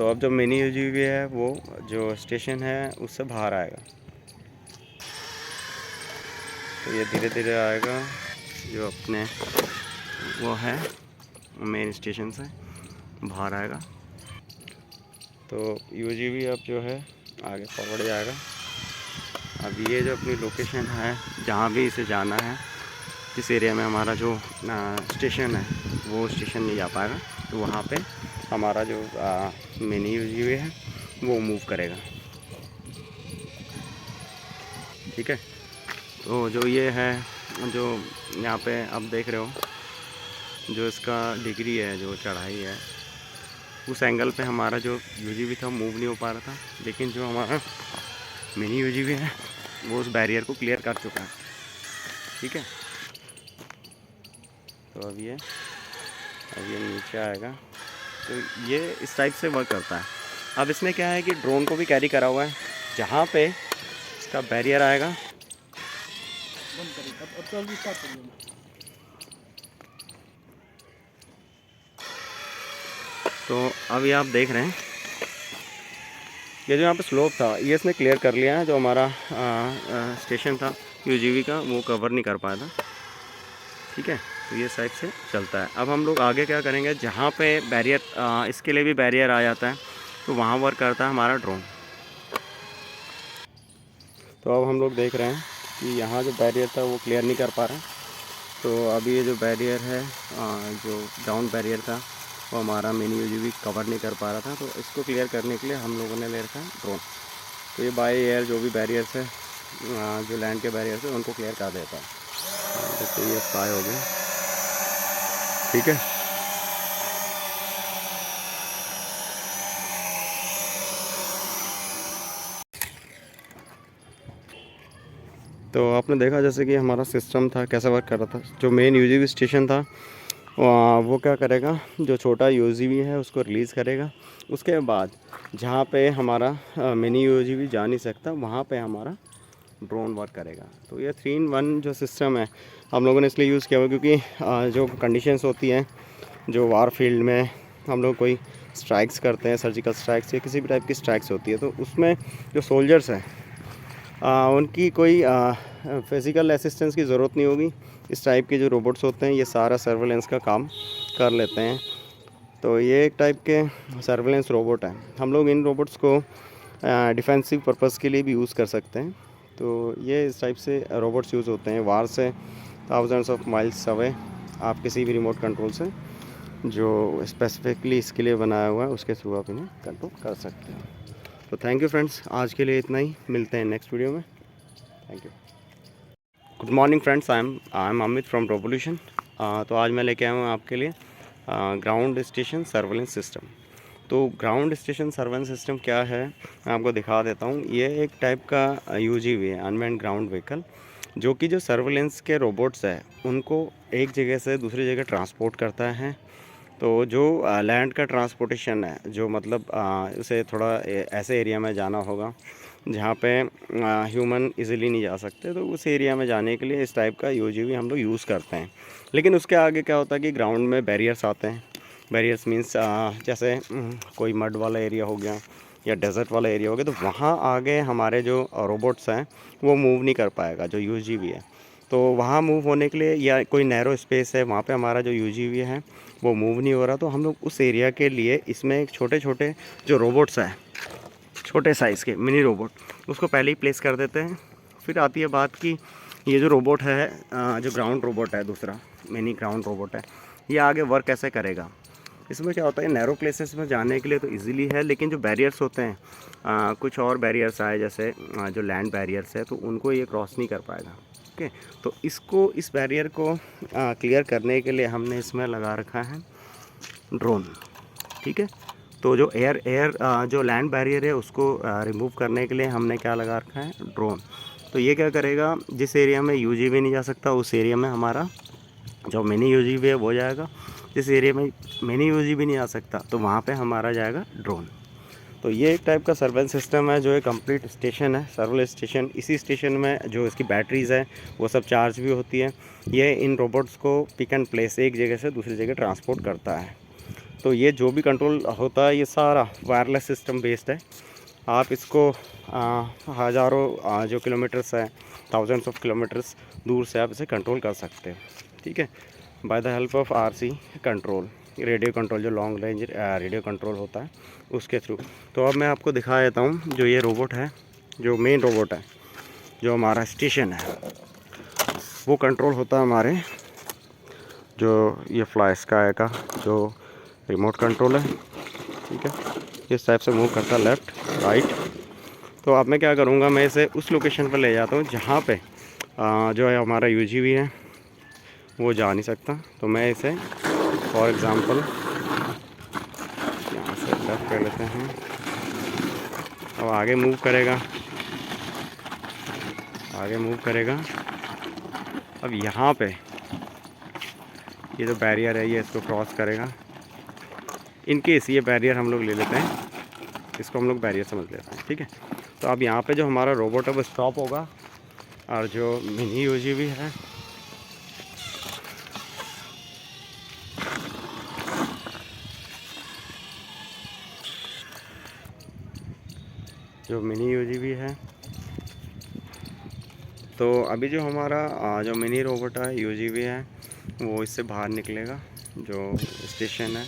तो अब जो मिनी यूजीवी है वो जो स्टेशन है उससे बाहर आएगा। तो ये धीरे धीरे आएगा, जो अपने वो है मेन स्टेशन से बाहर आएगा। तो यूजीवी अब जो है आगे फॉरवर्ड जाएगा। अब ये जो अपनी लोकेशन है जहाँ भी इसे जाना है, जिस एरिया में हमारा जो स्टेशन है वो स्टेशन नहीं जा पाएगा, तो वहाँ पे हमारा जो मिनी यूजीवी है वो मूव करेगा। ठीक है। तो जो ये है, जो यहाँ पे आप देख रहे हो, जो इसका डिग्री है, जो चढ़ाई है, उस एंगल पे हमारा जो यूजीवी था मूव नहीं हो पा रहा था, लेकिन जो हमारा मिनी यूजीवी है वो उस बैरियर को क्लियर कर चुका है। ठीक है। तो अब ये नीचे आएगा। तो ये इस टाइप से वर्क करता है। अब इसमें क्या है कि ड्रोन को भी कैरी करा हुआ है, जहाँ पे इसका बैरियर आएगा। तो अभी आप देख रहे हैं ये जो यहाँ पे स्लोप था ये इसने क्लियर कर लिया है। जो हमारा स्टेशन था यूजीवी का वो कवर नहीं कर पाया था। ठीक है। तो ये साइड से चलता है। अब हम लोग आगे क्या करेंगे, जहाँ पे बैरियर इसके लिए भी बैरियर आ जाता है तो वहाँ वर्क करता है हमारा ड्रोन। तो अब हम लोग देख रहे हैं कि यहाँ जो बैरियर था वो क्लियर नहीं कर पा रहा है। तो अभी ये जो बैरियर है, जो डाउन बैरियर था वो हमारा मिनी यूजीवी कवर नहीं कर पा रहा था। तो इसको क्लियर करने के लिए हम लोगों ने ले रखा है ड्रोन। तो ये बाय एयर जो भी बैरियर्स है, जो लैंड के बैरियर्स है, उनको क्लियर कर देता है। तो ये फ्लाई हो गया। ठीक है। तो आपने देखा जैसे कि हमारा सिस्टम था कैसा वर्क कर रहा था। जो मेन यूजीवी स्टेशन था वो क्या करेगा, जो छोटा यूजीवी है उसको रिलीज़ करेगा। उसके बाद जहाँ पे हमारा मिनी यूजीवी जा नहीं सकता वहाँ पे हमारा ड्रोन वर्क करेगा। तो ये 3-in-1 जो सिस्टम है हम लोगों ने इसलिए यूज़ किया हुआ, क्योंकि जो कंडीशंस होती हैं, जो वार फील्ड में हम लोग कोई स्ट्राइक्स करते हैं, सर्जिकल स्ट्राइक्स या किसी भी टाइप की स्ट्राइक्स होती है, तो उसमें जो सोल्जर्स हैं उनकी कोई फिज़िकल असिस्टेंस की ज़रूरत नहीं होगी। इस टाइप के जो रोबोट्स होते हैं ये सारा सर्वेलेंस का काम कर लेते हैं। तो ये एक टाइप के सर्वेलेंस रोबोट हैं। हम लोग इन रोबोट्स को डिफेंसिव पर्पस के लिए भी यूज़ कर सकते हैं। तो ये इस टाइप से रोबोट्स यूज़ होते हैं वार से थाउजेंड्स ऑफ माइल्स अवे। आप किसी भी रिमोट कंट्रोल से जो स्पेसिफिकली इसके लिए बनाया हुआ है उसके थ्रू आप इन्हें कंट्रोल कर सकते हैं। तो थैंक यू फ्रेंड्स, आज के लिए इतना ही। मिलते हैं नेक्स्ट वीडियो में। Thank you. Good morning friends, I am Amit from revolution. तो आज मैं लेके आया हूँ आपके लिए ग्राउंड स्टेशन सर्वेलेंस सिस्टम। तो ग्राउंड स्टेशन सर्वेलेंस सिस्टम क्या है मैं आपको दिखा देता हूँ। ये एक टाइप का यूजीवी है, अनमैन्ड ग्राउंड व्हीकल, जो कि जो सर्वेलेंस के रोबोट्स है उनको एक जगह से दूसरी जगह ट्रांसपोर्ट करता है। तो जो लैंड का ट्रांसपोर्टेशन है, जो मतलब उसे थोड़ा ऐसे एरिया में जाना होगा जहाँ पे ह्यूमन इजीली नहीं जा सकते, तो उस एरिया में जाने के लिए इस टाइप का यूजीवी हम लोग यूज़ करते हैं। लेकिन उसके आगे क्या होता है कि ग्राउंड में बैरियर्स आते हैं। बैरियर्स मीन्स जैसे कोई मड वाला एरिया हो गया या डेजर्ट वाला एरिया हो गया, तो वहाँ आगे हमारे जो रोबोट्स हैं वो मूव नहीं कर पाएगा जो यूजीवी है। तो वहाँ मूव होने के लिए, या कोई नैरो स्पेस है वहाँ पे हमारा जो यूजीवी है वो मूव नहीं हो रहा, तो हम लोग उस एरिया के लिए इसमें एक छोटे छोटे जो रोबोट्स हैं, छोटे साइज़ के मिनी रोबोट, उसको पहले ही प्लेस कर देते हैं। फिर आती है बात कि ये जो रोबोट है, जो ग्राउंड रोबोट है, दूसरा मिनी ग्राउंड रोबोट है, ये आगे वर्क कैसे करेगा। इसमें क्या होता है, नैरो प्लेसेस में जाने के लिए तो इजीली है, लेकिन जो बैरियर्स होते हैं, कुछ और बैरियर्स आए जैसे जो लैंड बैरियर्स है, तो उनको ये क्रॉस नहीं कर पाएगा। ओके। तो इस बैरियर को क्लियर करने के लिए हमने इसमें लगा रखा है ड्रोन। ठीक है। तो जो जो लैंड बैरियर है उसको रिमूव करने के लिए हमने क्या लगा रखा है, ड्रोन। तो ये क्या करेगा, जिस एरिया में यूजीवी नहीं जा सकता उस एरिया में हमारा जो मिनी यूजीवी है वो जाएगा। जिस एरिया में मिनी यूजीवी नहीं आ सकता तो वहाँ पे हमारा जाएगा ड्रोन। तो ये एक टाइप का सर्वेलेंस सिस्टम है, जो एक कंप्लीट स्टेशन है, सर्वेलेंस स्टेशन। इसी स्टेशन में जो इसकी बैटरीज़ है वो सब चार्ज भी होती है। ये इन रोबोट्स को पिक एंड प्लेस एक जगह से दूसरी जगह ट्रांसपोर्ट करता है। तो ये जो भी कंट्रोल होता है ये सारा वायरलेस सिस्टम बेस्ड है। आप इसको हज़ारों जो किलोमीटर्स है, थाउजेंड्स ऑफ किलोमीटर्स दूर से आप इसे कंट्रोल कर सकते हैं, ठीक है, by the help of RC control, radio control, जो लॉन्ग रेंज रेडियो कंट्रोल होता है उसके थ्रू। तो अब मैं आपको दिखा देता हूँ जो ये रोबोट है, जो मेन रोबोट है, जो हमारा स्टेशन है, वो कंट्रोल होता है हमारे जो ये फ्लाई स्काई का जो रिमोट कंट्रोल है, ठीक है, इस टाइप से मूव करता है लेफ़्ट राइट। तो अब मैं क्या करूँगा, मैं इसे उस लोकेशन पर ले जाता हूँ जहाँ पे जो है हमारा यूजीवी है वो जा नहीं सकता। तो मैं इसे फॉर एग्ज़ाम्पल यहाँ से लेफ़्ट कर लेते हैं। अब आगे मूव करेगा, आगे मूव करेगा। अब यहाँ पे ये जो बैरियर है ये इसको क्रॉस करेगा। इन केस ये बैरियर हम लोग ले लेते हैं, इसको हम लोग बैरियर समझ लेते हैं, ठीक है। तो अब यहाँ पे जो हमारा रोबोट है वो स्टॉप होगा, और जो मिनी यूजीवी है है, तो अभी जो हमारा जो मिनी रोबोट है यूजीवी है वो इससे बाहर निकलेगा, जो स्टेशन है